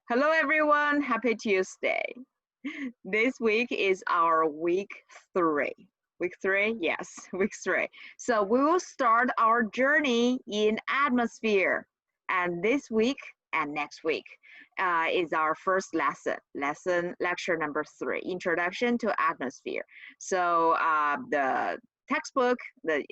Hello everyone, happy Tuesday. This week is our week 3. Week 3? Yes, week 3. So we will start our journey in atmosphere. And this week and next week is our first lecture number 3, Introduction to Atmosphere. So the textbook, the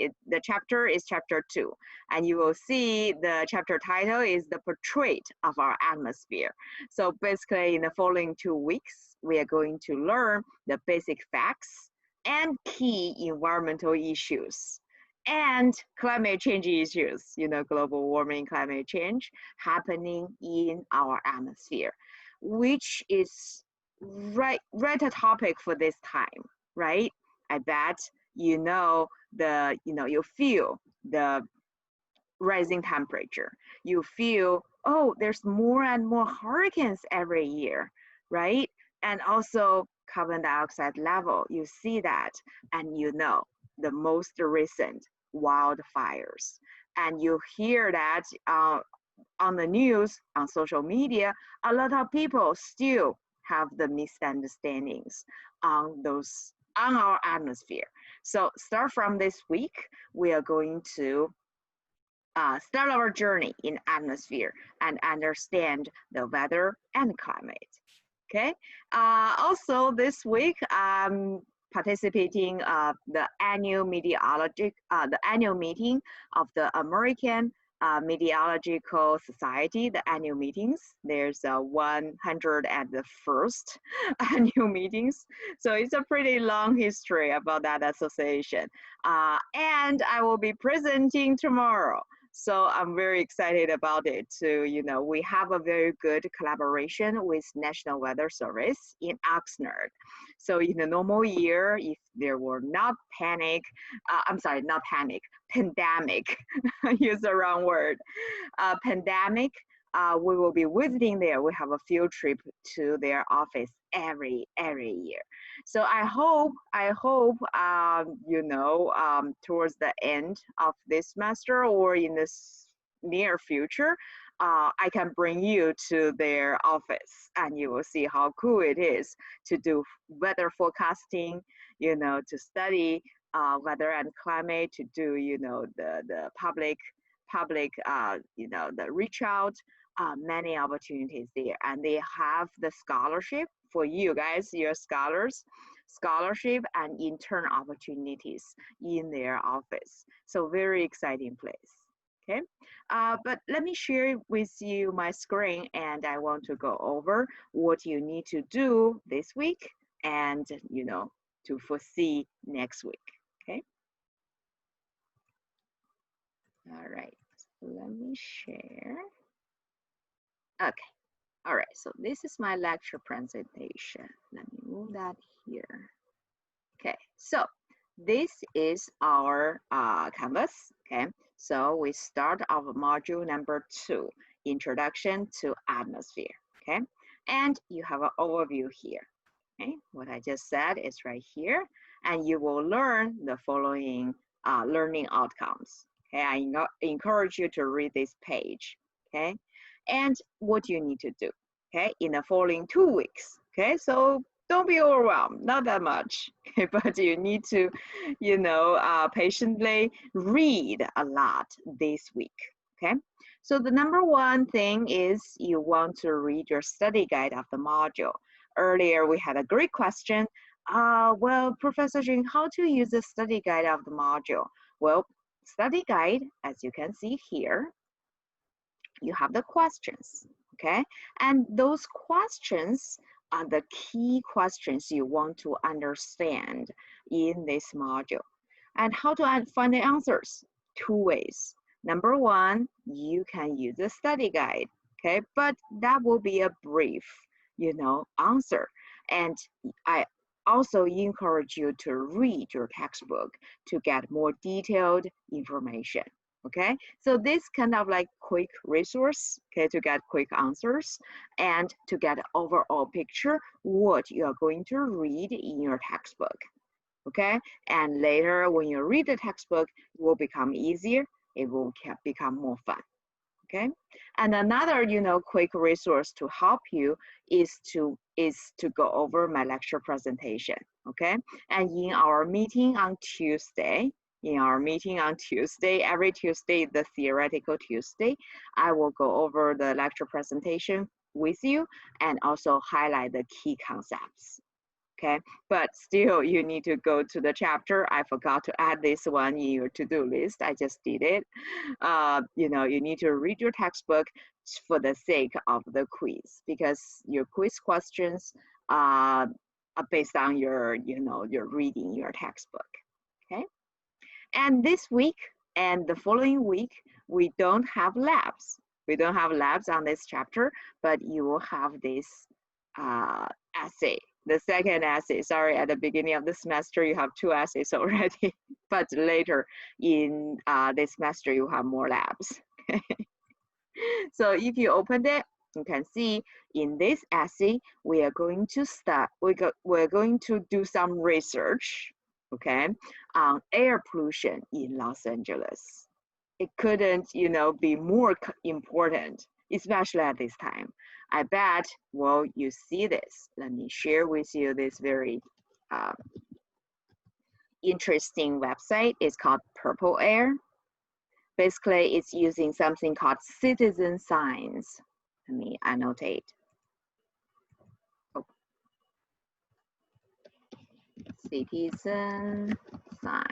chapter is chapter 2. And you will see the chapter title is The Portrait of Our Atmosphere. So basically in the following 2 weeks, we are going to learn the basic facts and key environmental issues and climate change issues, global warming, climate change happening in our atmosphere, which is right a topic for this time, right? I bet you feel the rising temperature. You feel, oh, there's more and more hurricanes every year, right? And also carbon dioxide level, you see that, and the most recent wildfires. And you hear that on the news, on social media, a lot of people still have the misunderstandings on our atmosphere. So start from this week, we are going to start our journey in atmosphere and understand the weather and climate. Okay. Also, this week I'm participating the annual meeting of the American Meteorological Society, the annual meetings. There's 101st annual meetings. So it's a pretty long history about that association. And I will be presenting tomorrow. So I'm very excited about it too. We have a very good collaboration with National Weather Service in Oxnard. So in a normal year, if there were not pandemic, use the wrong word, pandemic, we will be visiting there. We have a field trip to their office every year. So I hope, towards the end of this semester or in this near future, I can bring you to their office and you will see how cool it is to do weather forecasting, to study weather and climate, to do, the public, the reach out, many opportunities there. And they have the scholarship for you guys, your scholarship and intern opportunities in their office. So very exciting place. Okay, but let me share with you my screen and I want to go over what you need to do this week and, to foresee next week. Okay. All right, let me share. Okay. All right, so this is my lecture presentation. Let me move that here. Okay, so this is our canvas. Okay, so we start our module number 2, Introduction to Atmosphere. Okay, and you have an overview here. Okay, what I just said is right here, and you will learn the following learning outcomes. Okay, I encourage you to read this page. Okay, and what you need to do. Okay, in the following 2 weeks. Okay, so don't be overwhelmed, not that much, okay, but you need to, patiently read a lot this week, okay? So the number one thing is you want to read your study guide of the module. Earlier, we had a great question. Well, Professor Jing, how to use the study guide of the module? Well, study guide, as you can see here, you have the questions, okay? And those questions are the key questions you want to understand in this module. And how to find the answers? 2 ways. Number one, you can use a study guide, okay? But that will be a brief, answer. And I also encourage you to read your textbook to get more detailed information. Okay, so this kind of like quick resource, okay, to get quick answers and to get overall picture what you are going to read in your textbook. Okay, and later when you read the textbook, it will become easier. It will become more fun. Okay, and another, quick resource to help you is to go over my lecture presentation. Okay, and in our meeting on Tuesday, every Tuesday, the theoretical Tuesday, I will go over the lecture presentation with you and also highlight the key concepts. Okay, but still you need to go to the chapter. I forgot to add this one in your to-do list. I just did it. You need to read your textbook for the sake of the quiz, because your quiz questions are based on your reading your textbook. Okay, and this week and the following week, we don't have labs. We don't have labs on this chapter, but you will have this essay. The second essay, sorry, at the beginning of the semester, you have 2 essays already, but later in this semester, you have more labs. So if you opened it, you can see in this essay, we are going to we're going to do some research, okay, on air pollution in Los Angeles. It couldn't, be more important, especially at this time. I bet, well, you see this. Let me share with you this very interesting website. It's called Purple Air. Basically, it's using something called citizen science. Let me annotate. Oh. Citizen science.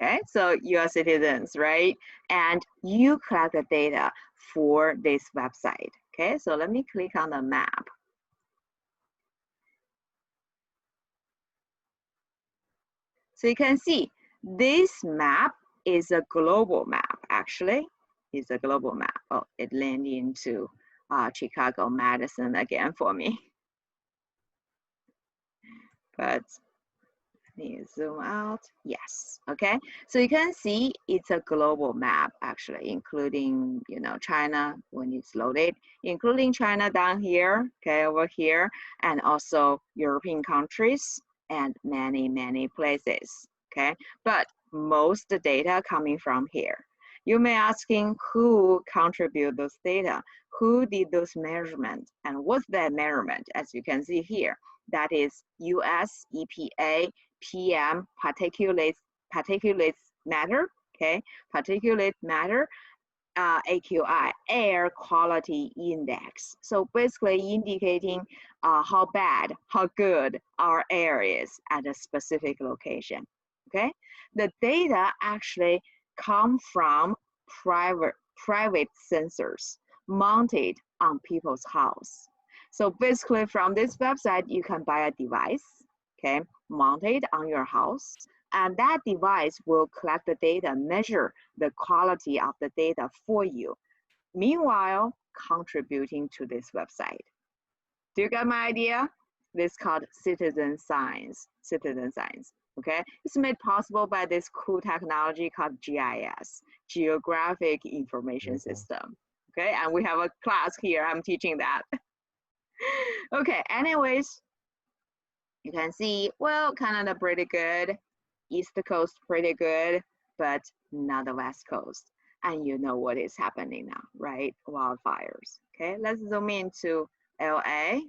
Okay, so you are citizens, right? And you collect the data for this website. Okay, so let me click on the map. So you can see this map is a global map, actually. It's a global map. Oh, it landed into Chicago, Madison again for me. But let me zoom out. Yes, okay. So you can see it's a global map, actually, including, China when it's loaded, including China down here, okay, over here, and also European countries and many, many places, okay. But most data coming from here. You may asking who contribute those data, who did those measurements, and what's that measurement? As you can see here, that is US EPA PM particulate matter, okay, particulate matter, AQI, air quality index. So basically indicating how bad, how good our air is at a specific location, okay? The data actually come from private sensors mounted on people's house. So basically from this website, you can buy a device, okay, mounted on your house, and that device will collect the data, measure the quality of the data for you, meanwhile contributing to this website. Do you get my idea? This is called citizen science, okay? It's made possible by this cool technology called GIS, Geographic Information System, okay? And we have a class here, I'm teaching that. Okay, anyways, you can see, well, Canada pretty good, East Coast pretty good, but not the West Coast. And you know what is happening now, right? Wildfires. Okay, let's zoom into LA.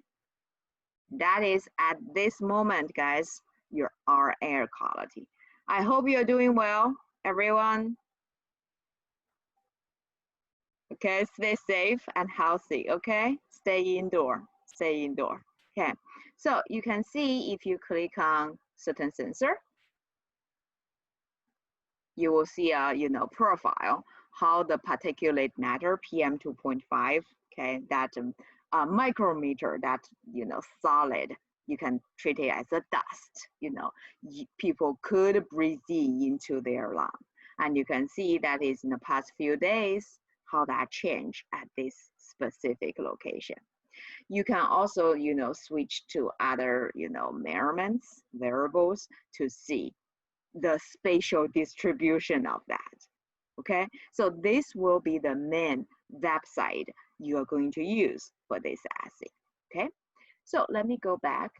That is at this moment, guys, our air quality. I hope you're doing well, everyone. Okay, stay safe and healthy, okay? Stay indoor. Okay, so you can see if you click on certain sensor, you will see a profile, how the particulate matter PM 2.5, okay, that micrometer, that solid, you can treat it as a dust, people could breathe into their lung. And you can see that is in the past few days how that changed at this specific location. You can also switch to other measurements, variables, to see the spatial distribution of that, okay? So this will be the main website you are going to use for this essay, okay? So let me go back.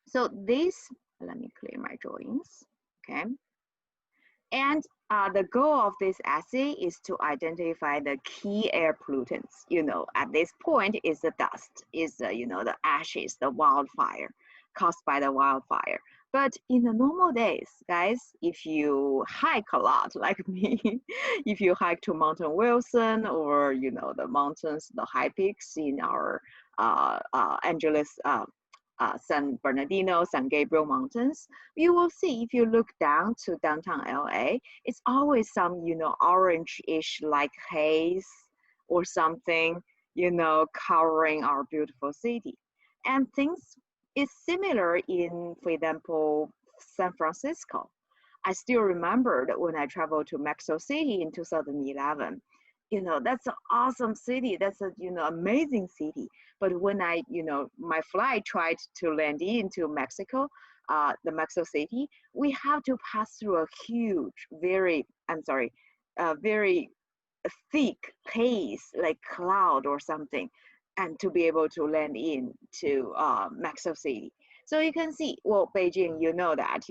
So this, let me clear my drawings, okay? And The goal of this essay is to identify the key air pollutants. At this point is the dust, is the ashes, the wildfire caused by the wildfire. But in the normal days, guys, if you hike a lot like me, if you hike to Mountain Wilson or the mountains, the high peaks in our Angeles, San Bernardino, San Gabriel Mountains, you will see if you look down to downtown LA, it's always some, orange-ish like haze or something, covering our beautiful city. And things is similar in, for example, San Francisco. I still remember that when I traveled to Mexico City in 2011, that's an awesome city. That's a, amazing city. But when my flight tried to land into Mexico, the Mexico City, we have to pass through a huge, very thick haze, like cloud or something, and to be able to land into Mexico City. So you can see, well, Beijing, that,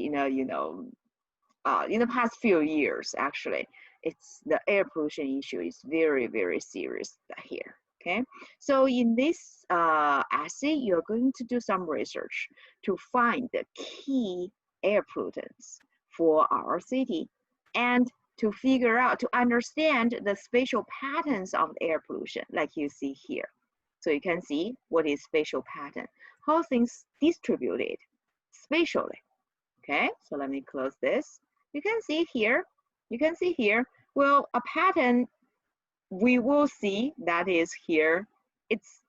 in the past few years, actually, it's the air pollution issue is very, very serious here. Okay, so in this essay, you're going to do some research to find the key air pollutants for our city and to figure out, to understand the spatial patterns of air pollution, like you see here. So you can see what is spatial pattern, how things distributed spatially. Okay, so let me close this. You can see here, well, a pattern we will see that is here, it's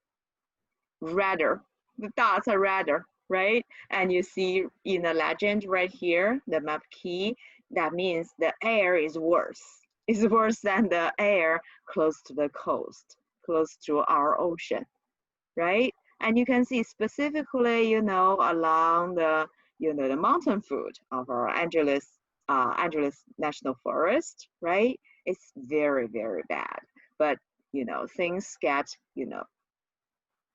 redder, the dots are redder, right? And you see in the legend right here, the map key, that means the air is worse. It's worse than the air close to the coast, close to our ocean, right? And you can see specifically, along the, the mountain foot of our Angeles National Forest, right? It's very, very bad. But, things get,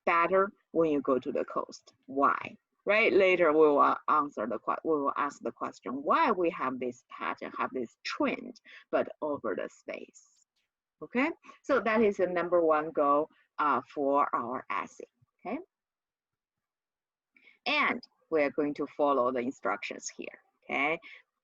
better when you go to the coast. Why? Right? Later we will ask the question why we have this pattern, have this trend, but over the space. Okay, so that is the number one goal for our essay. Okay, and we are going to follow the instructions here. Okay,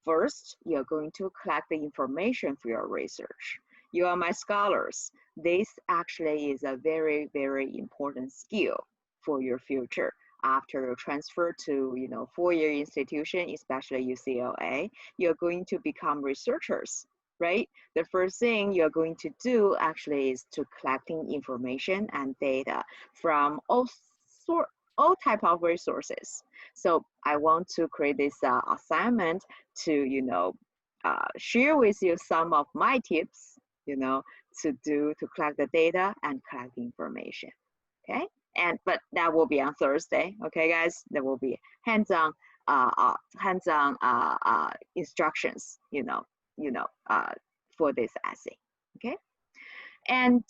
first you're going to collect the information for your research. You are my scholars. This actually is a very, very important skill for your future after you transfer to four-year institution, especially UCLA. You're going to become researchers, right? The first thing you're going to do actually is to collecting information and data from all type of resources. So I want to create this assignment to share with you some of my tips to collect the data and collect the information. Okay, but that will be on Thursday. Okay, guys, there will be hands-on instructions for this essay. Okay, and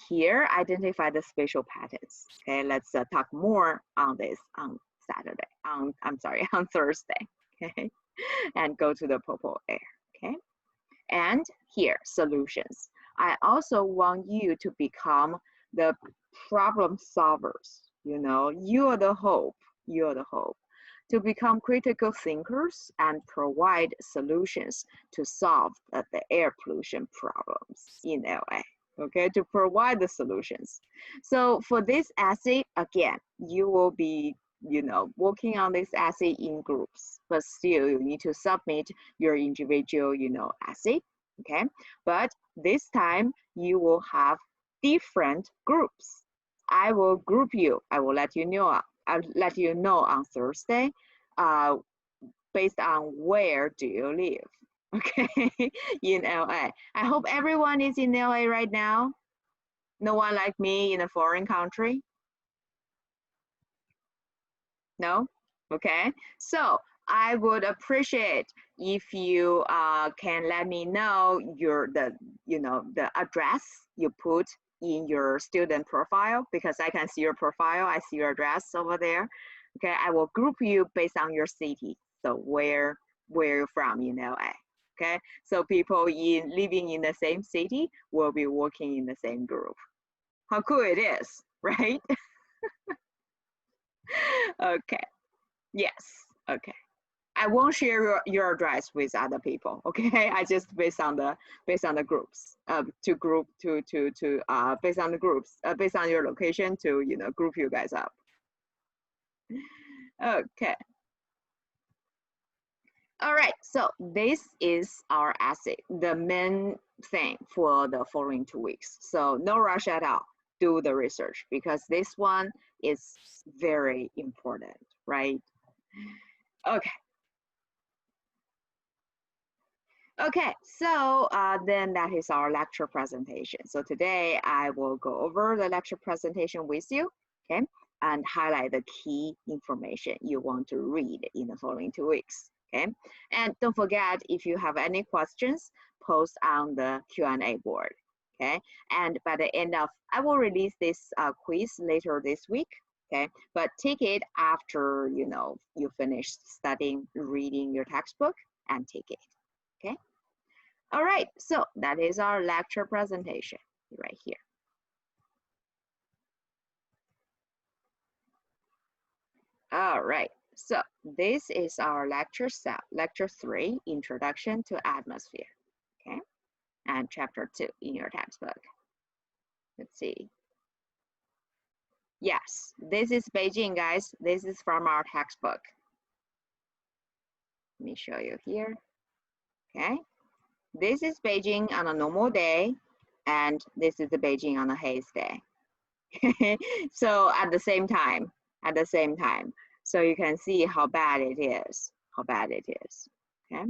here identify the spatial patterns. Okay, let's talk more on this on Saturday. On Thursday. Okay, and go to the purple air. Okay, and here solutions. I also want you to become the problem solvers. You are the hope. You are the hope to become critical thinkers and provide solutions to solve the air pollution problems in LA. Okay, to provide the solutions. So for this essay, again, you will be working on this essay in groups, but still you need to submit your individual essay. Okay, but this time you will have different groups. I will group you. I will let you know. I'll let you know on Thursday, based on where do you live. Okay, in LA. I hope everyone is in LA right now. No one like me in a foreign country. No? Okay, so I would appreciate if you can let me know the address you put in your student profile, because I can see your profile, I see your address over there. Okay, I will group you based on your city. So where you're from in LA. Okay, so people living in the same city will be working in the same group. How cool it is, right? Okay, yes, okay. I won't share your address with other people. Okay, I just based on the groups. Based on the groups, based on your location to group you guys up. Okay. All right. So this is our essay, the main thing for the following 2 weeks. So no rush at all. Do the research because this one is very important, right? Okay. Okay, so then that is our lecture presentation. So today I will go over the lecture presentation with you, okay, and highlight the key information you want to read in the following 2 weeks, okay? And don't forget, if you have any questions, post on the Q&A board, okay? And by the end of, I will release this quiz later this week, okay? But take it after, you finish studying, reading your textbook and take it, okay? All right, so that is our lecture presentation right here. All right, so this is our lecture 3, Introduction to Atmosphere, okay? And chapter 2 in your textbook. Let's see. Yes, this is Beijing, guys. This is from our textbook. Let me show you here, okay? This is Beijing on a normal day, and this is the Beijing on a haze day. So at the same time, so you can see how bad it is, okay?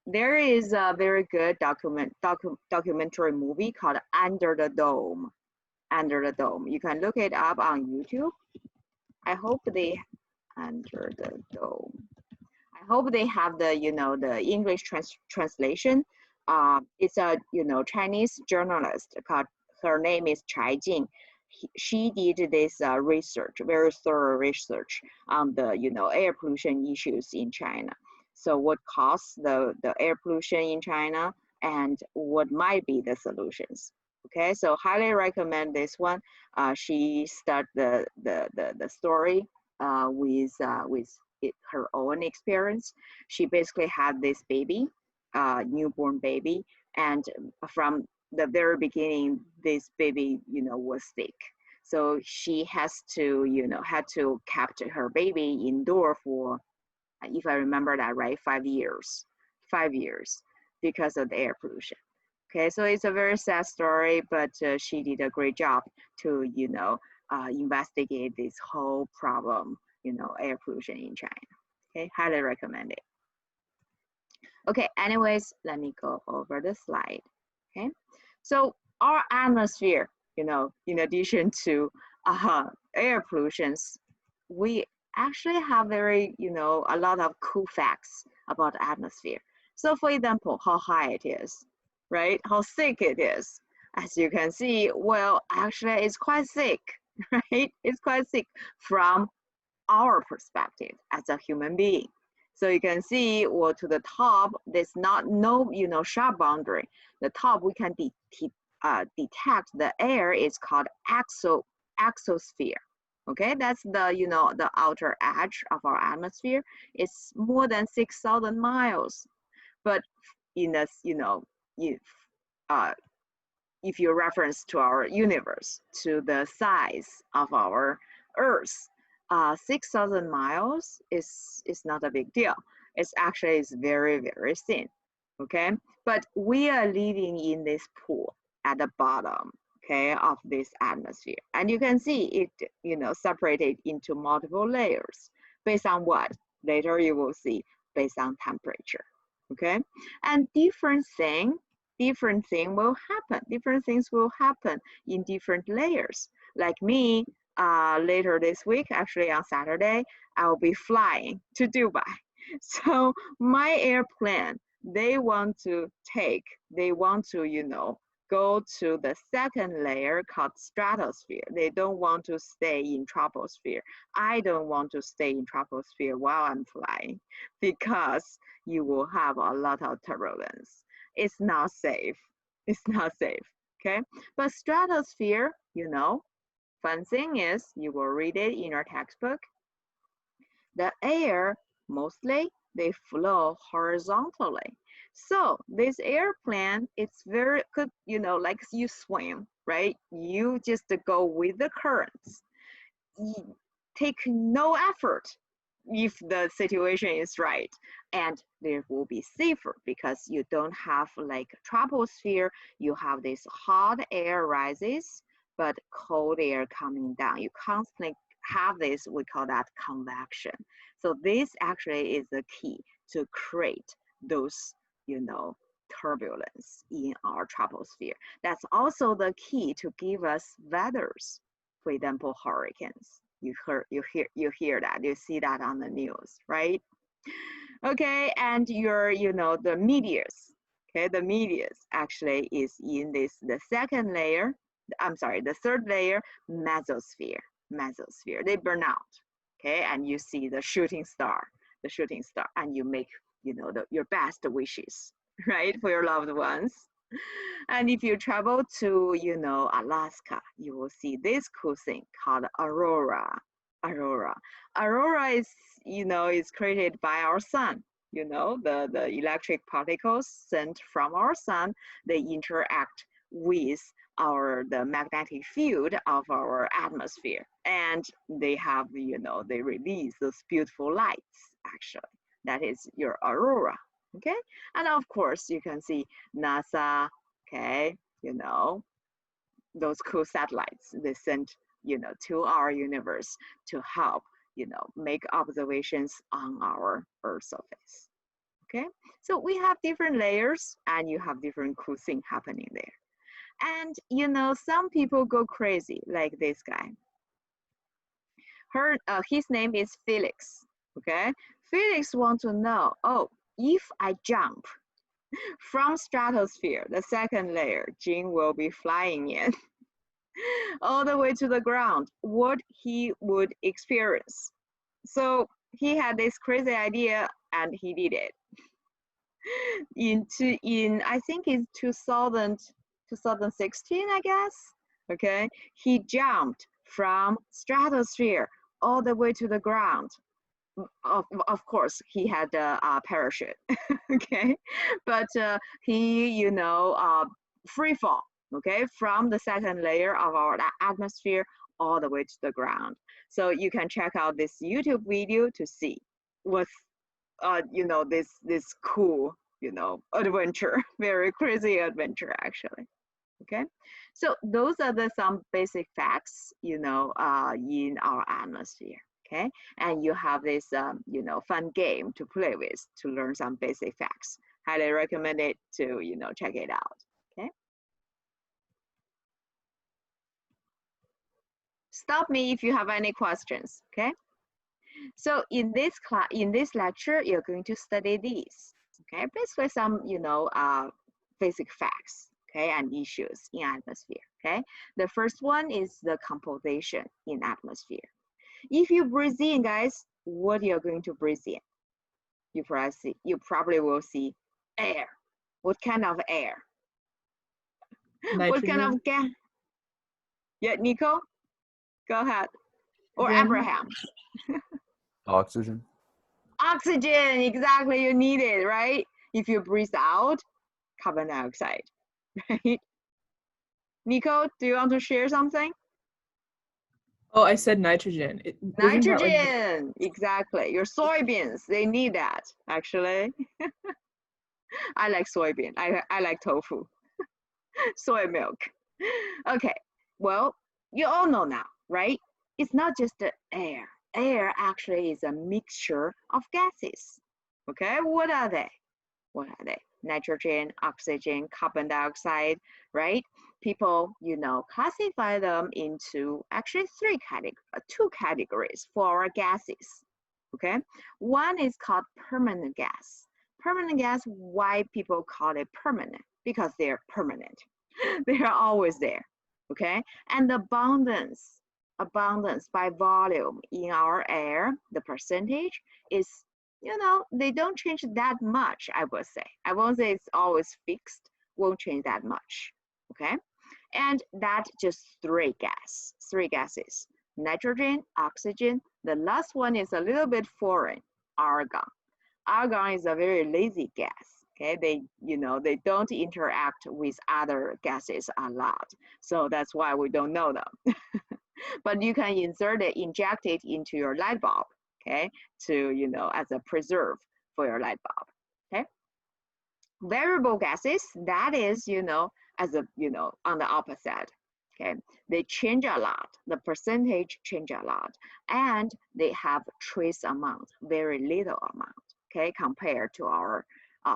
There is a very good documentary movie called Under the Dome. You can look it up on YouTube. I hope they, Under the Dome. I hope they have the, the English translation. It's a, Chinese journalist called, her name is Chai Jing. She did this research, very thorough research on the, air pollution issues in China. So what caused the air pollution in China and what might be the solutions. Okay, so highly recommend this one. She started the story with her own experience. She basically had this baby, newborn baby, and from the very beginning, this baby, was sick. So she had to kept her baby indoor for, if I remember that right, 5 years, because of the air pollution. Okay, so it's a very sad story, but she did a great job to, investigate this whole problem, air pollution in China. Okay, highly recommend it. Okay, anyways, let me go over the slide. Okay, so our atmosphere, in addition to air pollutions, we actually have very, a lot of cool facts about the atmosphere. So for example, how high it is, right? How thick it is. As you can see, well, actually it's quite thick, right? It's quite thick from our perspective as a human being. So you can see, well, to the top, there's no sharp boundary. The top, we can detect the air is called exosphere. Okay, that's the the outer edge of our atmosphere. It's more than 6,000 miles. But in this, if you reference to our universe, to the size of our Earth, 6,000 miles is not a big deal. It's actually very, very thin, okay? But we are living in this pool at the bottom, okay, of this atmosphere. And you can see it, separated into multiple layers. Based on what? Later you will see, based on temperature, okay? And different things will happen. Different things will happen in different layers. Like me, later this week, actually on Saturday, I'll be flying to Dubai. So my airplane, they want to, go to the second layer called stratosphere. They don't want to stay in troposphere. I don't want to stay in troposphere while I'm flying because you will have a lot of turbulence. It's not safe. It's not safe. Okay. But stratosphere, you know, fun thing is you will read it in your textbook. The air mostly they flow horizontally. So this airplane, it's very good, you know, like you swim, right? You just go with the currents. You take no effort if the situation is right, and it will be safer because you don't have like troposphere. You have this hot air rises, but cold air coming down. You constantly have this, we call that convection. So this actually is the key to create those, you know, turbulence in our troposphere. That's also the key to give us weathers. For example, hurricanes. You hear that, you see that on the news, right? Okay, and you know, the meteors. Okay, the meteors actually is in this, the second layer, I'm sorry, the third layer, mesosphere. Mesosphere, they burn out. Okay, and you see the shooting star, and you make, you know, your best wishes, right, for your loved ones. And if you travel to, you know, Alaska, you will see this cool thing called aurora. Aurora. Aurora is, you know, is created by our sun. You know, the electric particles sent from our sun, they interact with the magnetic field of our atmosphere. And they have, you know, they release those beautiful lights, actually. That is your aurora. Okay. And of course, you can see NASA, okay, you know, those cool satellites they sent, you know, to our universe to help, you know, make observations on our Earth surface. Okay, so we have different layers and you have different cool things happening there. And, you know, some people go crazy, like this guy. His name is Felix. Okay, Felix wants to know, oh, if I jump from stratosphere, the second layer, Jing will be flying in all the way to the ground, what he would experience. So he had this crazy idea and he did it. In I think it's 2016, I guess. Okay, he jumped from stratosphere all the way to the ground. Of course, he had a parachute. Okay, but he, you know, free fall. Okay, from the second layer of our atmosphere all the way to the ground. So you can check out this YouTube video to see what's you know, this cool, you know, adventure, very crazy adventure actually. Okay, so those are some basic facts, you know, in our atmosphere. Okay, and you have this, you know, fun game to play with to learn some basic facts. Highly recommend it to, you know, check it out. Okay. Stop me if you have any questions. Okay. So in this lecture, you're going to study these. Okay, basically some, you know, basic facts. Okay, and issues in atmosphere. Okay, the first one is the composition in atmosphere. If you breathe in, guys, what you're going to breathe in? You probably will see air. What kind of air? Nitrogen. What kind of gas? Yeah, Nico, go ahead. Or Abraham. Oxygen. Oxygen, exactly, you need it, right? If you breathe out, carbon dioxide, right? Nico, do you want to share something? Oh, I said nitrogen. Nitrogen, exactly. Your soybeans, they need that, actually. I like soybean. I like tofu. Soy milk. Okay, well, you all know now, right? It's not just the air. Air actually is a mixture of gases. Okay, what are they? What are they? Nitrogen, oxygen, carbon dioxide, right? People, you know, classify them into actually two categories for our gases. Okay, one is called permanent gas. Permanent gas, why people call it permanent? Because they're permanent. They are always there, okay? And the abundance by volume in our air, the percentage is, they don't change that much, I would say. I won't say it's always fixed, won't change that much, okay? And that's just three gases, nitrogen, oxygen. The last one is a little bit foreign, argon. Argon is a very lazy gas. Okay, they don't interact with other gases a lot. So that's why we don't know them. But you can inject it into your light bulb, okay, as a preserve for your light bulb, okay? Variable gases, that is, as a, on the opposite, okay? They change a lot, the percentage change a lot, and they have trace amount, very little amount, okay, compared to our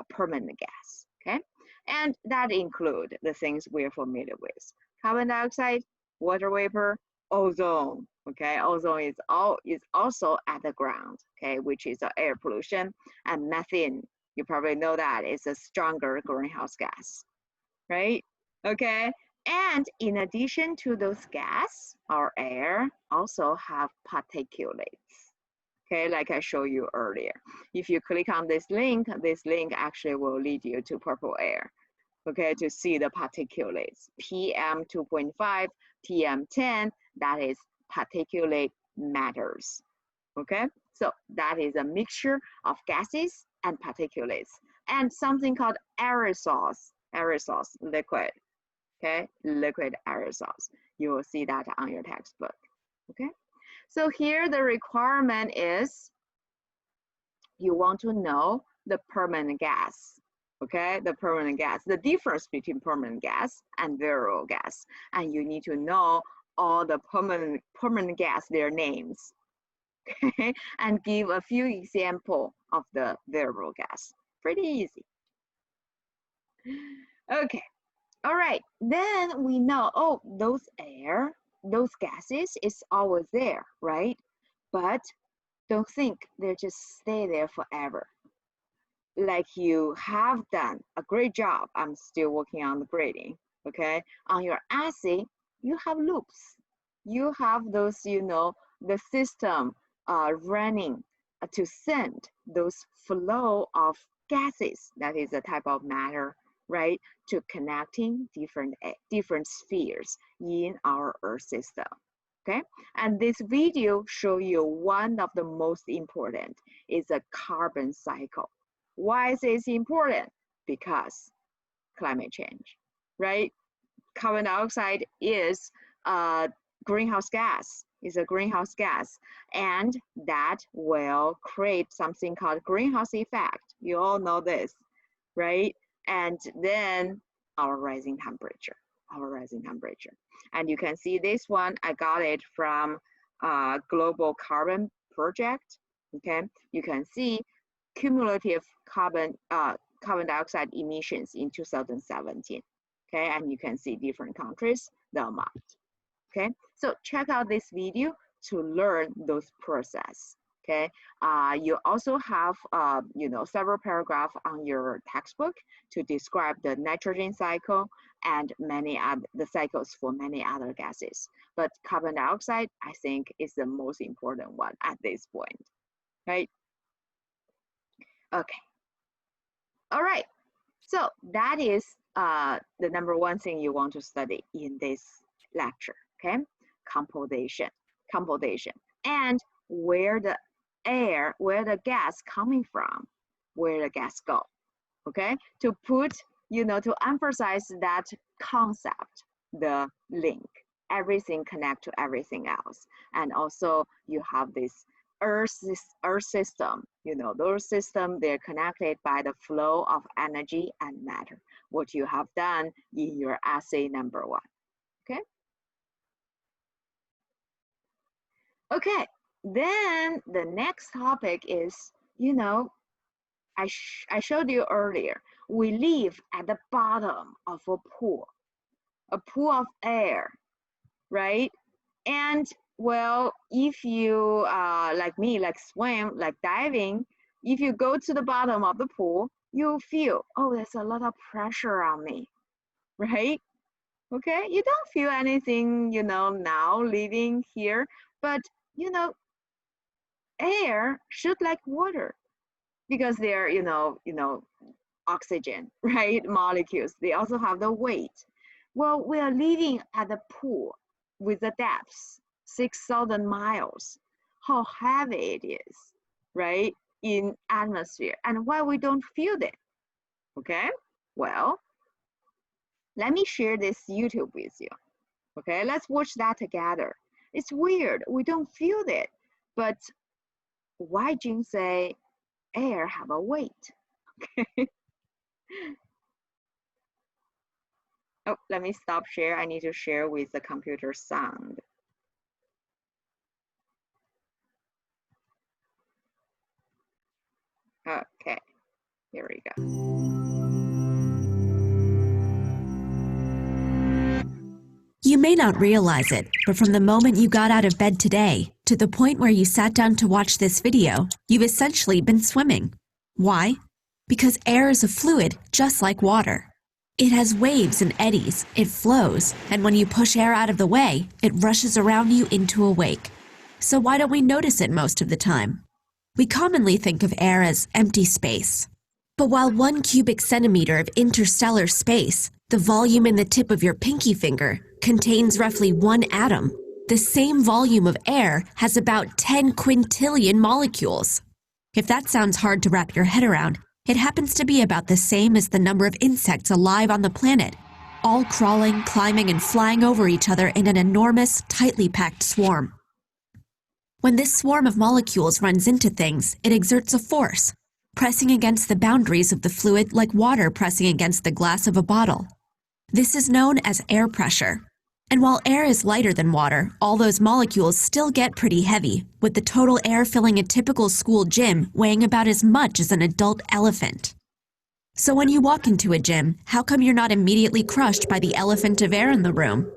permanent gas, okay? And that include the things we're familiar with: carbon dioxide, water vapor, ozone, okay? Ozone is also at the ground, okay, which is air pollution, and methane. You probably know that it's a stronger greenhouse gas, right? Okay, and in addition to those gas, our air also have particulates. Okay, like I showed you earlier. If you click on this link actually will lead you to purple air, okay, to see the particulates. PM 2.5, PM 10, that is particulate matters, okay? So that is a mixture of gases and particulates, and something called aerosols, liquid, okay? Liquid aerosols. You will see that on your textbook, okay? So here the requirement is you want to know the permanent gas, okay? The permanent gas, the difference between permanent gas and variable gas. And you need to know all the permanent gas, their names, okay? And give a few examples of the variable gas. Pretty easy. Okay, all right. Then we know, oh, those gases is always there, right? But don't think they just stay there forever. Like you have done a great job. I'm still working on the grading, okay? On your essay, you have loops. You have those, the system running to send those flow of gases, that is a type of matter, right, to connecting different spheres in our Earth system. Okay, and this video show you one of the most important is a carbon cycle. Why is this important? Because climate change, right? Carbon dioxide is a greenhouse gas, and that will create something called greenhouse effect. You all know this, right? And then our rising temperature. And you can see this one, I got it from Global Carbon Project, okay? You can see cumulative carbon dioxide emissions in 2017, okay? And you can see different countries, the amount, okay? So check out this video to learn those process, okay? You also have, several paragraphs on your textbook to describe the nitrogen cycle and the cycles for many other gases. But carbon dioxide, I think, is the most important one at this point, right? Okay. All right. So that is the number one thing you want to study in this lecture, okay? Composition. And where the gas coming from, where the gas go, okay? To put, to emphasize that concept, the link, everything connect to everything else. And also you have this Earth system, those systems, they're connected by the flow of energy and matter, what you have done in your essay number 1, okay? Okay, then the next topic is, I showed you earlier, we live at the bottom of a pool of air, right? And well, if you, like me, like swim, like diving, if you go to the bottom of the pool, you'll feel, oh, there's a lot of pressure on me, right? Okay, you don't feel anything, now living here, but air should like water because they're, oxygen, right? Molecules. They also have the weight. Well, we are living at a pool with the depths 6,000 miles. How heavy it is, right? In atmosphere, and why we don't feel it. Okay, well, let me share this YouTube with you. Okay, let's watch that together. It's weird, we don't feel it, but why Jing say air have a weight? Okay. Oh, let me stop share. I need to share with the computer sound. Okay, here we go. You may not realize it, but from the moment you got out of bed today to the point where you sat down to watch this video, you've essentially been swimming. Why? Because air is a fluid just like water. It has waves and eddies, it flows, and when you push air out of the way, it rushes around you into a wake. So why don't we notice it most of the time? We commonly think of air as empty space. But while 1 cubic centimeter of interstellar space, the volume in the tip of your pinky finger, contains roughly 1 atom, the same volume of air has about 10 quintillion molecules. If that sounds hard to wrap your head around, it happens to be about the same as the number of insects alive on the planet, all crawling, climbing, and flying over each other in an enormous, tightly packed swarm. When this swarm of molecules runs into things, it exerts a force, pressing against the boundaries of the fluid like water pressing against the glass of a bottle. This is known as air pressure. And while air is lighter than water, all those molecules still get pretty heavy, with the total air filling a typical school gym weighing about as much as an adult elephant. So when you walk into a gym, how come you're not immediately crushed by the elephant of air in the room?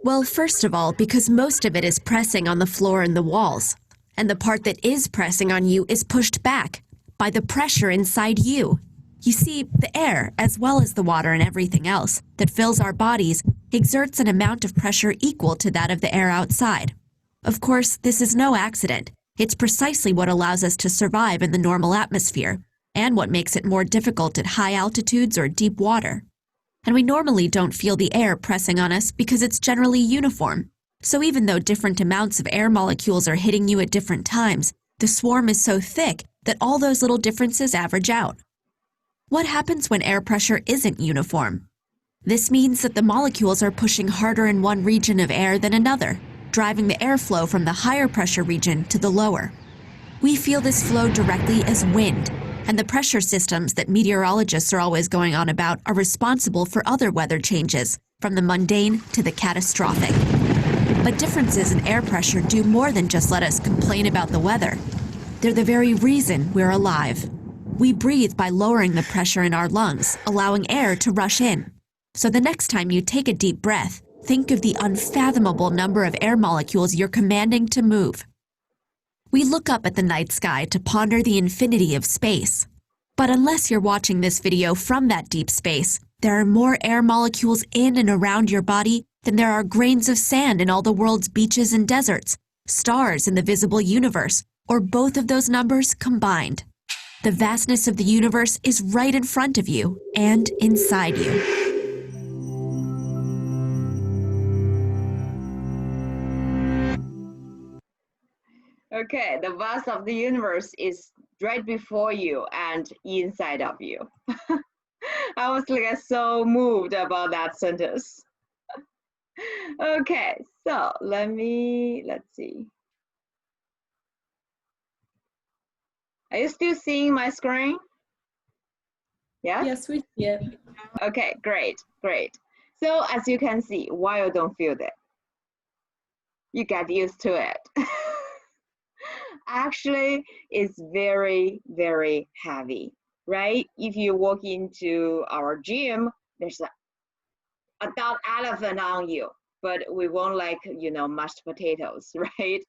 Well, first of all, because most of it is pressing on the floor and the walls, and the part that is pressing on you is pushed back by the pressure inside you. You see, the air, as well as the water and everything else that fills our bodies, exerts an amount of pressure equal to that of the air outside. Of course, this is no accident. It's precisely what allows us to survive in the normal atmosphere, and what makes it more difficult at high altitudes or deep water. And we normally don't feel the air pressing on us because it's generally uniform. So even though different amounts of air molecules are hitting you at different times, the swarm is so thick that all those little differences average out. What happens when air pressure isn't uniform? This means that the molecules are pushing harder in one region of air than another, driving the airflow from the higher pressure region to the lower. We feel this flow directly as wind, and the pressure systems that meteorologists are always going on about are responsible for other weather changes, from the mundane to the catastrophic. But differences in air pressure do more than just let us complain about the weather. They're the very reason we're alive. We breathe by lowering the pressure in our lungs, allowing air to rush in. So the next time you take a deep breath, think of the unfathomable number of air molecules you're commanding to move. We look up at the night sky to ponder the infinity of space. But unless you're watching this video from that deep space, there are more air molecules in and around your body than there are grains of sand in all the world's beaches and deserts, stars in the visible universe, or both of those numbers combined. The vastness of the universe is right in front of you and inside you. Okay, the vast of the universe is right before you and inside of you. I was like so moved about that sentence. Okay, so let's see. Are you still seeing my screen? Yes? Yes, we see it. Okay, great. So as you can see, why you don't feel that? You get used to it. Actually, it's very, very heavy, right? If you walk into our gym, there's an adult elephant on you, but we won't like, mashed potatoes, right?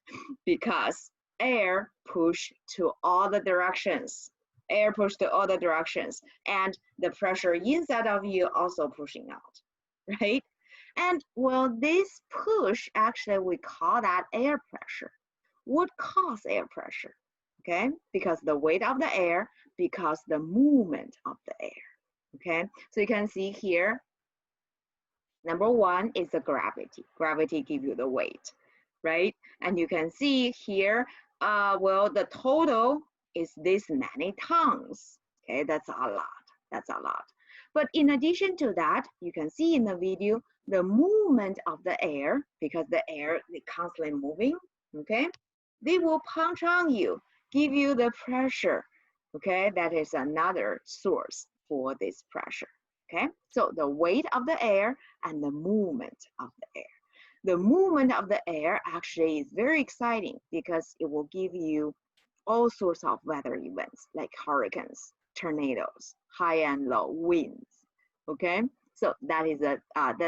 Because air push to all the directions. Air push to all the directions, and the pressure inside of you also pushing out, right? And well, this push, actually, we call that air pressure. What causes air pressure? Okay, because the weight of the air, because the movement of the air. Okay, so you can see here, number one is the gravity. Gravity gives you the weight, right? And you can see here, well, the total is this many tons. Okay, that's a lot. That's a lot. But in addition to that, you can see in the video the movement of the air, because the air is constantly moving. Okay, they will punch on you, give you the pressure. Okay, that is another source for this pressure. Okay, so the weight of the air and the movement of the air. The movement of the air actually is very exciting because it will give you all sorts of weather events like hurricanes, tornadoes, high and low winds. Okay, so that is the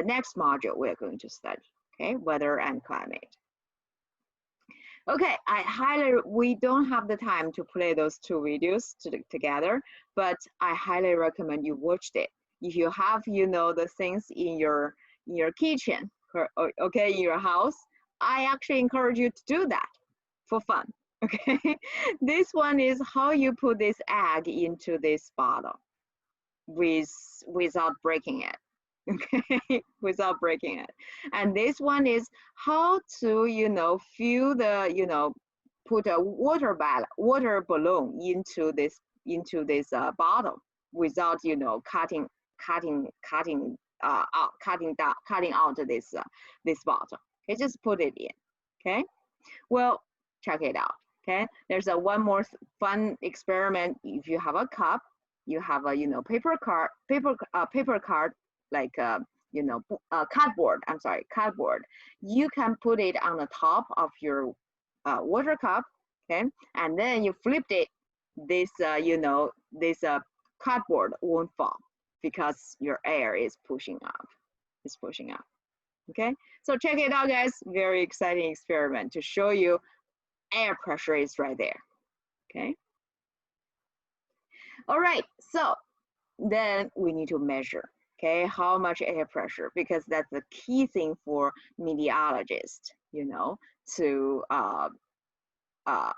next module we're going to study. Okay, weather and climate. Okay, we don't have the time to play those two videos together, but I highly recommend you watch it. If you have, the things in your kitchen, okay, in your house, I actually encourage you to do that for fun. Okay, this one is how you put this egg into this bottle without breaking it. Okay, without breaking it. And this one is how to, fill the, put a water balloon into this bottle without, cutting out this bottle. Okay, just put it in. Okay, well, check it out. Okay, there's one more fun experiment. If you have a cup, you have a paper card, like cardboard. I'm sorry, cardboard. You can put it on the top of your water cup. Okay, and then you flipped it. This cardboard won't fall because your air is pushing up. It's pushing up. Okay, so check it out, guys. Very exciting experiment to show you air pressure is right there. Okay. All right, so then we need to measure, okay, how much air pressure, because that's the key thing for meteorologists, to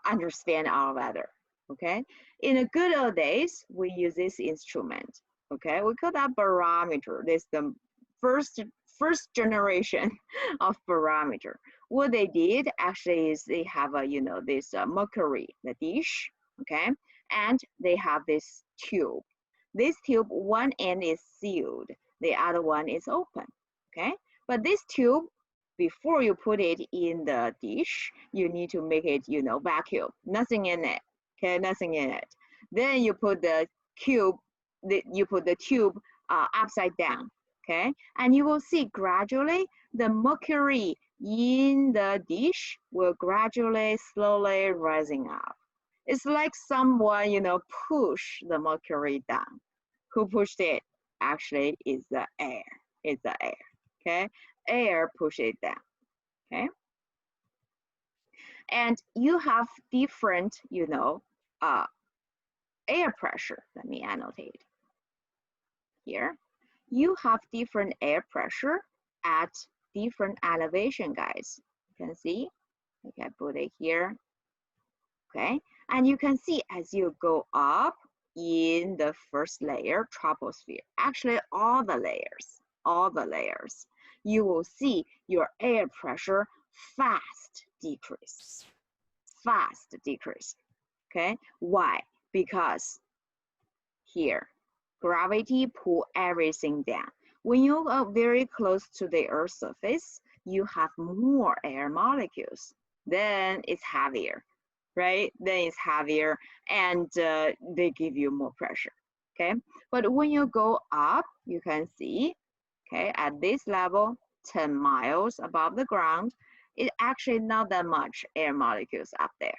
understand our weather. Okay, in the good old days, we use this instrument. Okay, we call that barometer. This is the first generation of barometer. What they did actually is they have this mercury, the dish. Okay, and they have this tube. This tube, one end is sealed, the other one is open. Okay, but this tube, before you put it in the dish, you need to make it, vacuum, nothing in it. Okay, nothing in it. Then you put the tube upside down. Okay, and you will see gradually the mercury in the dish will gradually, slowly rising up. It's like someone, push the mercury down. Who pushed it? Actually, is the air. It's the air. Okay, air push it down. Okay, and you have different, air pressure. Let me annotate here. You have different air pressure at different elevation, guys. You can see. Okay, put it here. Okay, and you can see as you go up in the first layer, troposphere, actually all the layers, you will see your air pressure fast decrease. Okay, why? Because here, gravity pull everything down. When you are very close to the Earth's surface, you have more air molecules. Then it's heavier, right? Then it's heavier, and they give you more pressure. Okay, but when you go up, you can see, okay, at this level, 10 miles above the ground, it's actually not that much air molecules up there.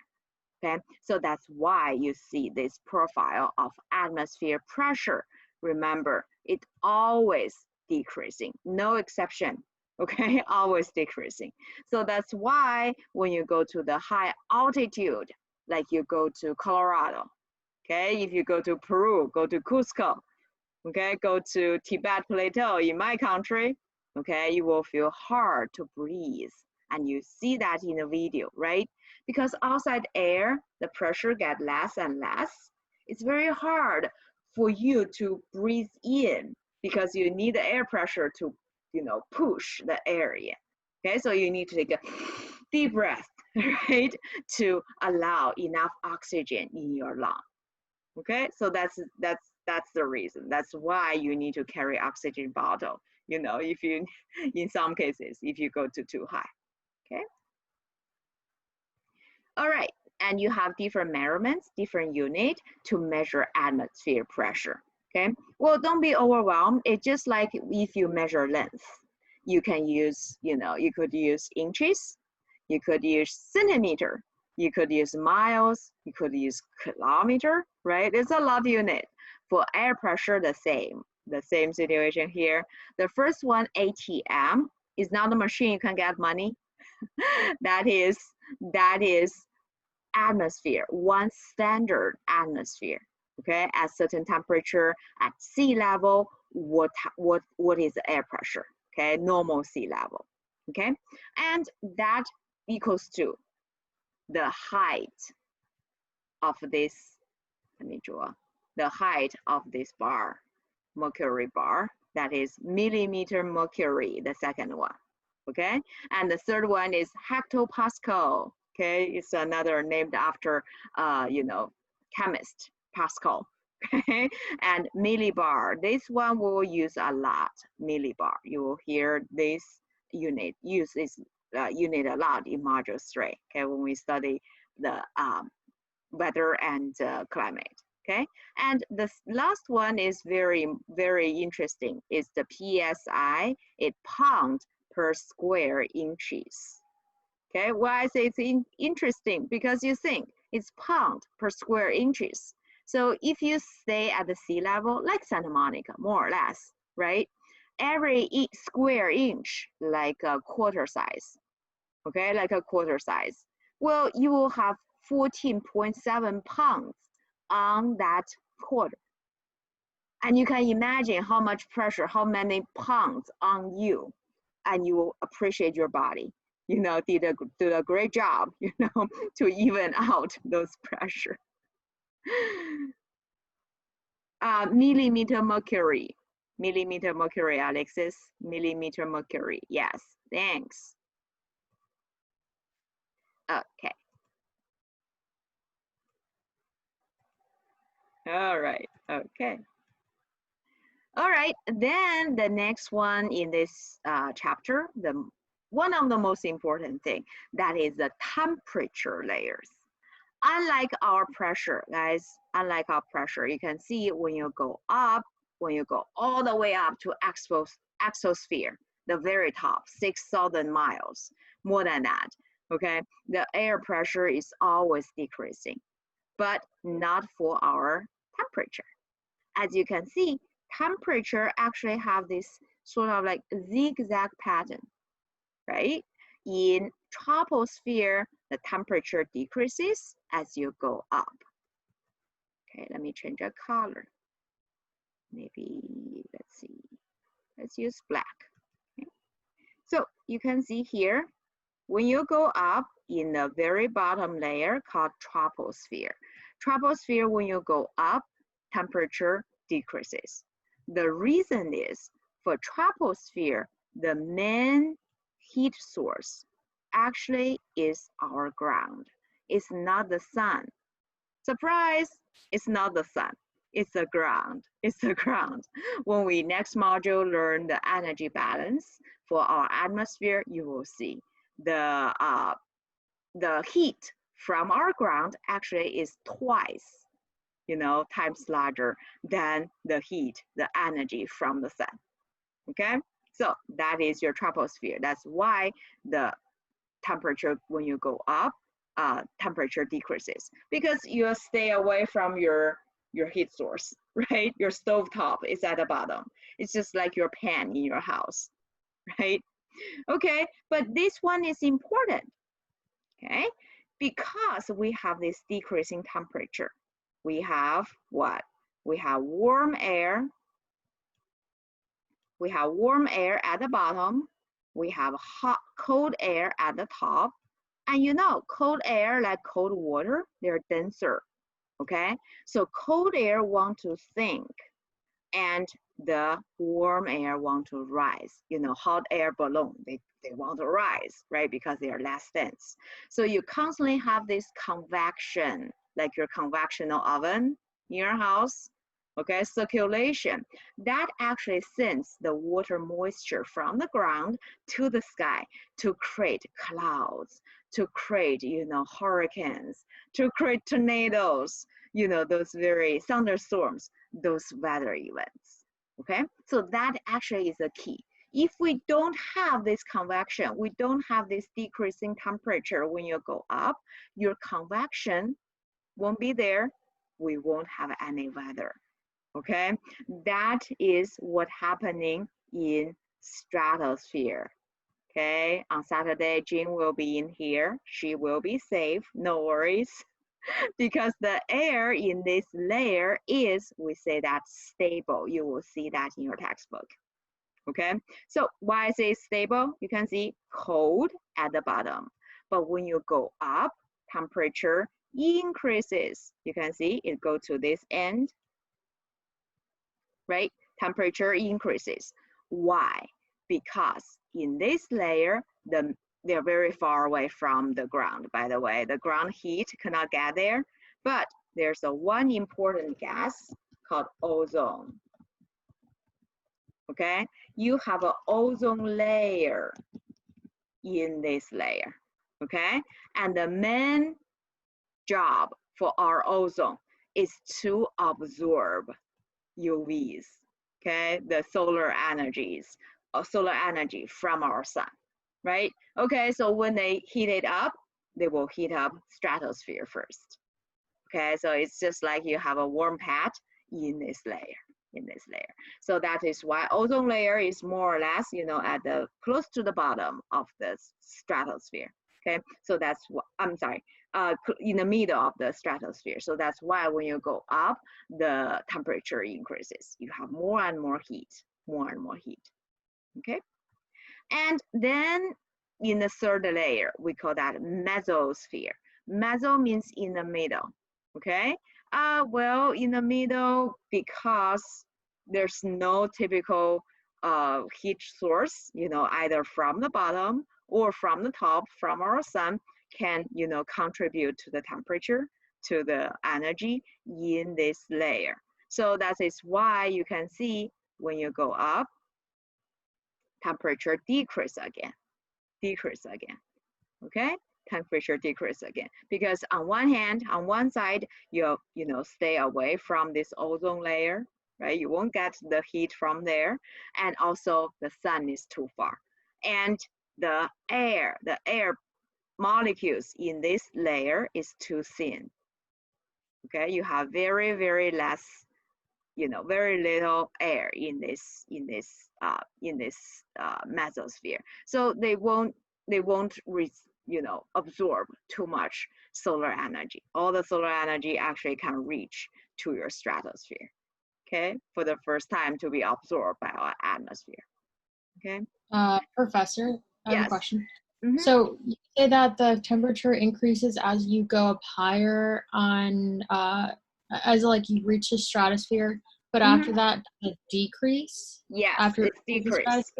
Okay, so that's why you see this profile of atmosphere pressure. Remember, it's always decreasing, no exception. Okay, always decreasing. So that's why when you go to the high altitude, like you go to Colorado, okay, if you go to Peru, go to Cusco, okay, go to Tibet Plateau in my country, okay? You will feel hard to breathe. And you see that in the video, right? Because outside air, the pressure gets less and less. It's very hard for you to breathe in because you need the air pressure to, push the air in. Okay, so you need to take a deep breath, right, to allow enough oxygen in your lung. Okay, so that's the reason. That's why you need to carry oxygen bottle. If you, in some cases, if you go to too high. Okay. All right, and you have different measurements, different unit to measure atmosphere pressure. Okay. Well, don't be overwhelmed. It's just like if you measure length, you can use, you could use inches, you could use centimeter, you could use miles, you could use kilometer, right? It's a lot of unit. For air pressure, the same situation here. The first one, ATM, is not a machine you can get money. that is atmosphere, one standard atmosphere. Okay, at certain temperature, at sea level, what is the air pressure? Okay, normal sea level. Okay, and that equals to the height of this. Let me draw the height of this bar, mercury bar. That is millimeter mercury. The second one. Okay, and the third one is hectopascal. Okay, it's another named after chemist Pascal. Okay, and millibar. This one we'll use a lot. Millibar. You will hear this unit use this unit a lot in module 3. Okay, when we study the weather and climate. Okay, and the last one is very, very interesting. It's the PSI. It's pound per square inches. Okay, why I say it's interesting? Because you think it's pound per square inches. So if you stay at the sea level, like Santa Monica, more or less, right? Every square inch, like a quarter size, okay, like a quarter size. Well, you will have 14.7 pounds on that quarter. And you can imagine how much pressure, how many pounds on you, and you will appreciate your body. Did a great job, to even out those pressure. Millimeter mercury, Alexis, millimeter mercury. Yes, thanks. Okay. All right, okay. All right, then the next one in this chapter, one of the most important thing, that is the temperature layers. Unlike our pressure, guys, you can see when you go up, when you go all the way up to exosphere, the very top, 6,000 miles, more than that, okay? The air pressure is always decreasing, but not for our temperature. As you can see, temperature actually have this sort of like zigzag pattern, right? In troposphere, the temperature decreases as you go up. Okay, let me change a color. Maybe, let's see, let's use black. Okay. So you can see here, when you go up in the very bottom layer called troposphere. Troposphere, when you go up, temperature decreases. The reason is, for troposphere, the main heat source actually is our ground. It's not the sun. Surprise, it's not the sun. It's the ground. It's the ground. When we next module learn the energy balance for our atmosphere, you will see the heat from our ground actually is twice, times larger than the heat, the energy from the sun. Okay, so that is your troposphere. That's why the temperature, when you go up, temperature decreases, because you stay away from your heat source, right? Your stove top is at the bottom. It's just like your pan in your house, right? Okay, but this one is important, okay? Because we have this decreasing temperature. We have what? We have warm air. we have warm air at the bottom, we have cold air at the top, and you know, cold air, like cold water, they're denser, okay? So cold air want to sink, and the warm air want to rise. You know, hot air balloon, they want to rise, right? Because they are less dense. So you constantly have this convection, like your convectional oven in your house, okay? Circulation, that actually sends the water moisture from the ground to the sky to create clouds, to create, you know, hurricanes, to create tornadoes, you know, those very thunderstorms, those weather events, okay? So that actually is the key. If we don't have this convection, we don't have this decreasing temperature when you go up, your convection won't be there, we won't have any weather, okay? That is what's happening in stratosphere, okay? On Saturday, Jean will be in here. She will be safe, no worries. Because the air in this layer is, we say that stable. You will see that in your textbook, okay? So why is it stable? You can see cold at the bottom. But when you go up, temperature increases. You can see it go to this end, right? Temperature increases. Why? Because in this layer, they're very far away from the ground, by the way. The ground heat cannot get there, but there's one important gas called ozone, okay? You have an ozone layer in this layer, okay? And the main job for our ozone is to absorb UVs, okay? The solar energies, solar energy from our sun, right? Okay, so when they heat it up, they will heat up stratosphere first. Okay, so it's just like you have a warm pad in this layer, So that is why ozone layer is more or less, you know, at the close to the bottom of the stratosphere. Okay, so that's what, I'm sorry, in the middle of the stratosphere. So that's why when you go up, the temperature increases. You have more and more heat, more and more heat. Okay, and then in the third layer, we call that mesosphere. Meso means in the middle, okay? Well, in the middle, because there's no typical heat source, you know, either from the bottom or from the top, from our sun, can, you know, contribute to the temperature, to the energy in this layer. So that is why you can see when you go up, temperature decrease again, okay? Temperature decrease again, because on one hand, on one side, you know, stay away from this ozone layer, right? You won't get the heat from there, and also the sun is too far, and the air molecules in this layer is too thin. Okay, you have very, very less, you know, very little air in this mesosphere. So they won't you know, absorb too much solar energy. All the solar energy actually can reach to your stratosphere, okay, for the first time to be absorbed by our atmosphere. Okay. Professor, I have Yes. a question. Mm-hmm. So you say that the temperature increases as you go up higher on, as like you reach the stratosphere, but after that, it decrease? Yes, after it's decreased.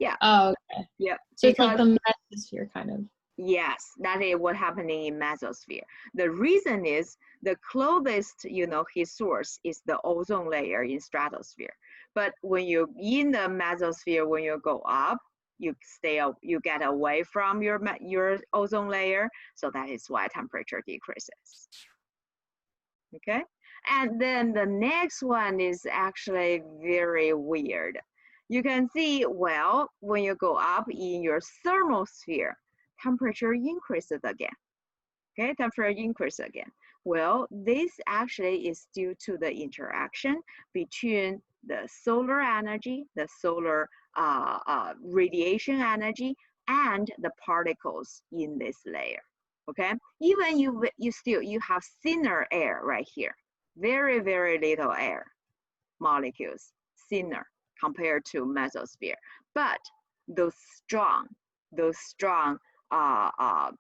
Yeah. Oh, okay. Yeah. So it's like the mesosphere kind of. Yes, that is what happening in mesosphere. The reason is the closest, you know, heat source is the ozone layer in stratosphere. But when you're in the mesosphere, when you go up, you get away from your ozone layer. So that is why temperature decreases. Okay. And then the next one is actually very weird. You can see, well, when you go up in your thermosphere, temperature increases again. Okay, temperature increases again. Well, this actually is due to the interaction between the solar energy, the solar radiation energy, and the particles in this layer. Okay, even you have thinner air right here, very, very little air molecules, thinner. compared to mesosphere. But those strong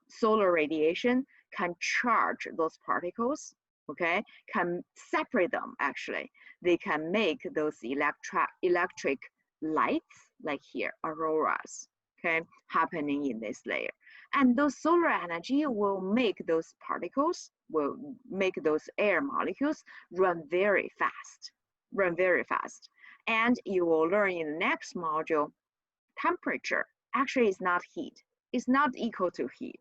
solar radiation can charge those particles, okay, can separate them actually. They can make those electric lights, like here, auroras, okay, happening in this layer. And those solar energy will make those particles, will make those air molecules run very fast. And you will learn in the next module, temperature actually is not heat. It's not equal to heat,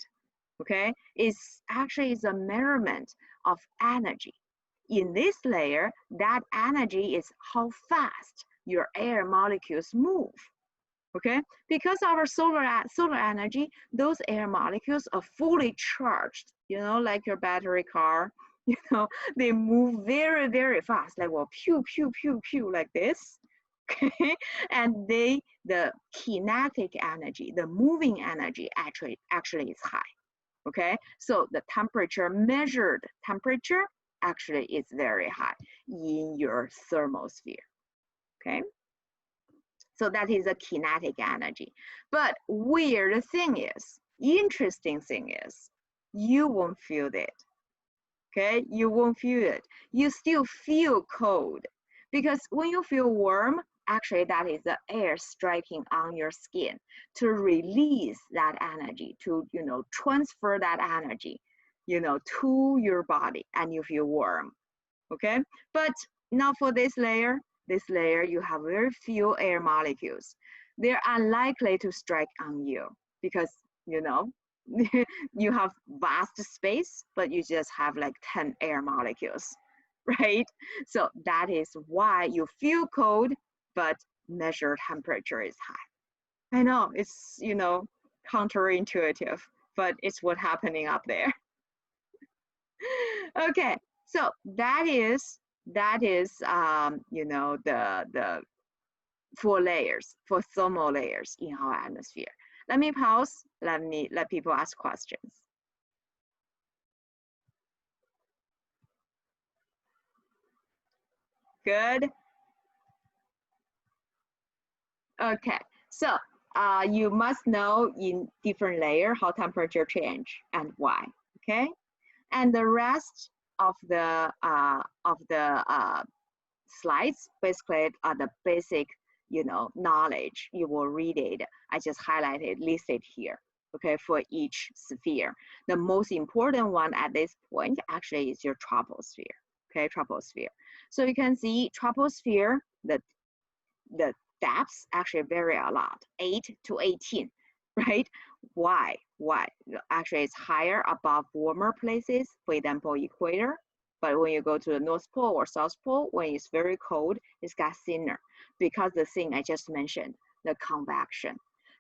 okay? It's actually is a measurement of energy. In this layer, that energy is how fast your air molecules move, okay? Because our solar energy, those air molecules are fully charged, you know, like your battery car, you know, they move very, very fast, like, well, pew, pew, pew, pew, like this, okay? And the kinetic energy, the moving energy actually is high, okay? So the temperature, measured temperature, actually is very high in your thermosphere, okay? So that is a kinetic energy. But weird thing is, interesting thing is, you won't feel it, okay? You won't feel it. You still feel cold, because when you feel warm, actually that is the air striking on your skin to release that energy, to, you know, transfer that energy, you know, to your body, and you feel warm, okay? But now for this layer, you have very few air molecules. They're unlikely to strike on you because, you know, you have vast space, but you just have like 10 air molecules, right? So that is why you feel cold, but measured temperature is high. I know it's, you know, counterintuitive, but it's what's happening up there. Okay, so that is you know, the 4 layers, 4 thermal layers in our atmosphere. Let me pause. Let people ask questions. Good. Okay, so you must know in different layer how temperature change and why. Okay, and the rest of the slides basically are the basic, you know, knowledge. You will read it. I just highlighted, listed here. Okay, for each sphere. The most important one at this point actually is your troposphere. Okay, troposphere. So you can see troposphere, the depths actually vary a lot, 8 to 18, right? Why? Actually, it's higher above warmer places, for example, equator. But when you go to the North Pole or South Pole, when it's very cold, it's got thinner because the thing I just mentioned, the convection.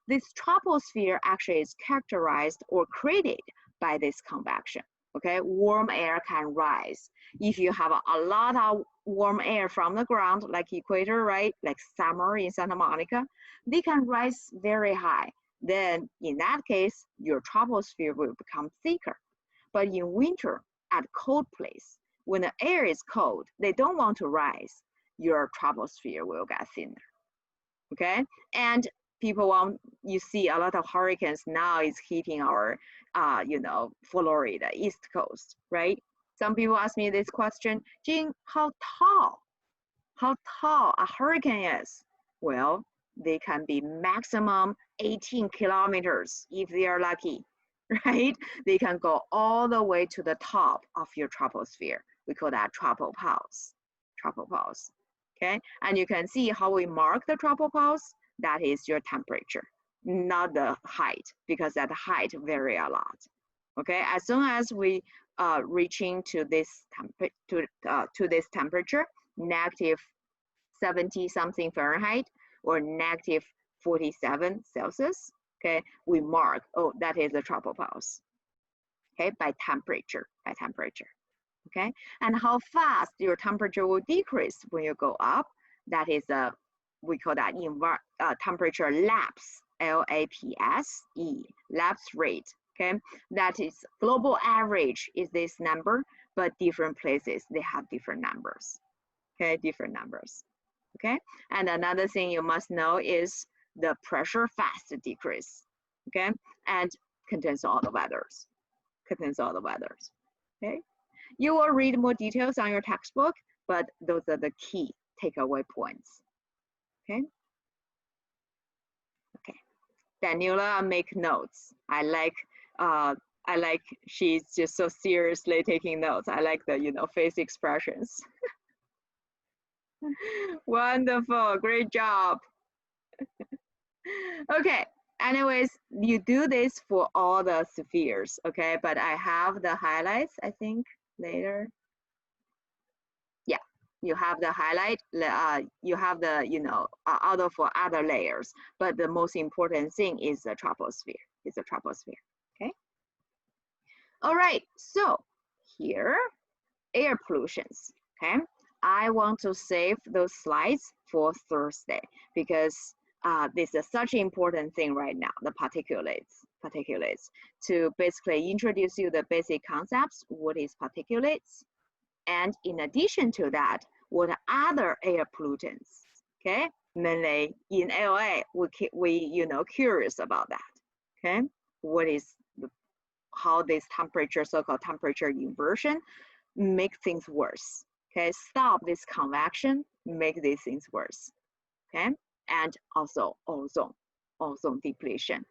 This troposphere actually is characterized or created by this convection. Okay, warm air can rise. If you have a lot of warm air from the ground, like equator, right? Like summer in Santa Monica, they can rise very high. Then in that case, your troposphere will become thicker. But in winter, at cold place, when the air is cold, they don't want to rise, your troposphere will get thinner, okay? And you see a lot of hurricanes now is hitting our, you know, Florida, East Coast, right? Some people ask me this question, Jing, how tall a hurricane is? Well, they can be maximum 18 kilometers if they are lucky, right? They can go all the way to the top of your troposphere. We call that tropopause, okay? And you can see how we mark the tropopause. That is your temperature, not the height, because that height vary a lot, okay? As soon as we reaching to this temperature, negative 70 something Fahrenheit or negative 47 Celsius, okay, we mark, oh, that is a tropopause, okay, by temperature, okay? And how fast your temperature will decrease when you go up, that is we call that temperature lapse, L-A-P-S-E, lapse rate, okay? That is global average is this number, but different places, they have different numbers, okay, different numbers, okay? And another thing you must know is the pressure fast decrease, okay? And contains all the weathers, okay? You will read more details on your textbook, but those are the key takeaway points, okay? Okay, Daniela, make notes. I like she's just so seriously taking notes. I like the, face expressions. Wonderful, great job. Okay, anyways, you do this for all the spheres, okay? But I have the highlights, I think, later. Yeah, you have the highlight, you have the, other for other layers, but the most important thing is the troposphere, okay? All right, so here, air pollutions, okay? I want to save those slides for Thursday because this is such an important thing right now, the particulates, to basically introduce you the basic concepts, what is particulates, and in addition to that, what are other air pollutants, okay? Mainly in LA, we curious about that, okay? What is how this temperature, so-called temperature inversion, make things worse, okay? Stop this convection, make these things worse, okay? And also ozone depletion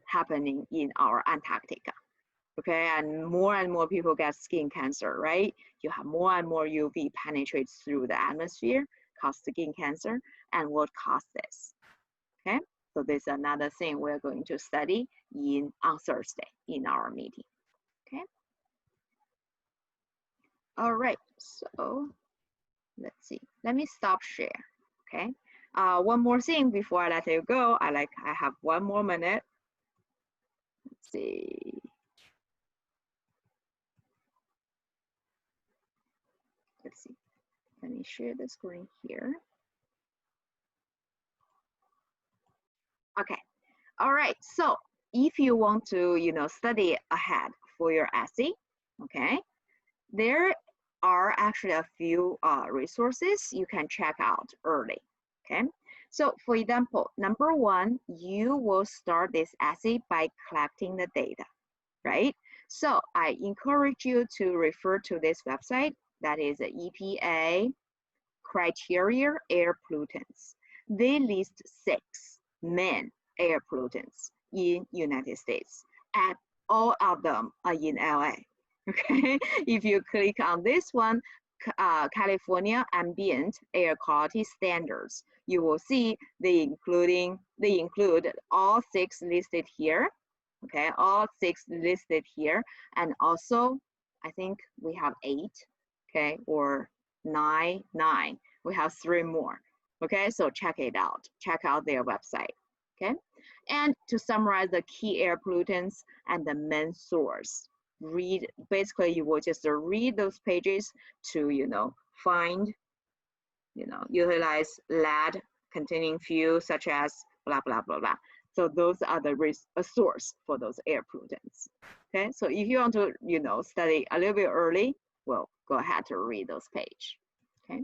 happening in our Antarctica, okay? And more people get skin cancer, right? You have more and more UV penetrates through the atmosphere, cause skin cancer, and what causes this, okay? So this is another thing we're going to study on Thursday in our meeting, okay? All right, so let's see. Let me stop share, okay? One more thing before I let you go. I have one more minute. Let's see. Let's see. Let me share the screen here. Okay. All right. So if you want to, study ahead for your essay, okay, there are actually a few resources you can check out early, okay? So for example, number one, you will start this essay by collecting the data, right? So I encourage you to refer to this website, that is EPA criteria air pollutants. They list 6 main air pollutants in United States, and all of them are in LA. Okay, if you click on this one, California Ambient Air Quality Standards, you will see they include all 6 listed here. Okay, all 6 listed here, and also I think we have 8, okay, or 9. We have 3 more. Okay, so check it out. Check out their website. Okay, and to summarize the key air pollutants and the main source, basically you will just read those pages to find, utilize lead containing fuel such as blah blah blah blah. So those are a source for those air pollutants. Okay, so if you want to study a little bit early, well, go ahead to read those pages. Okay,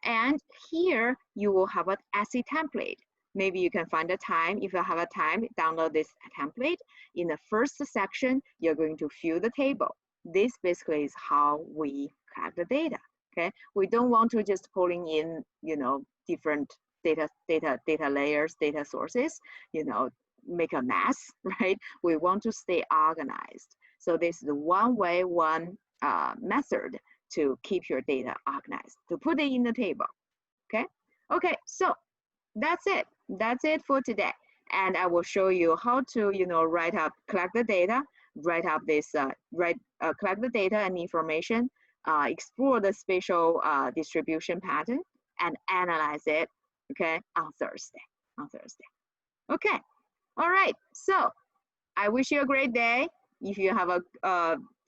and here you will have an essay template. Maybe you can find a time. If you have a time, download this template. In the first section, you're going to fill the table. This basically is how we collect the data. Okay, we don't want to just pulling in, different data layers, data sources, make a mess, right? We want to stay organized. So this is one method to keep your data organized, to put it in the table. Okay. Okay. So that's it. That's it for today. And I will show you how to, collect the data, collect the data and information, explore the spatial distribution pattern, and analyze it, okay, on Thursday. Okay. All right. So I wish you a great day. If you have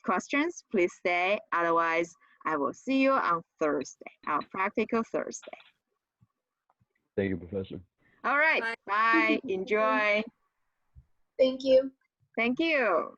questions, please stay. Otherwise, I will see you on Thursday, our practical Thursday. Thank you, Professor. All right. Bye. Enjoy. Thank you. Thank you.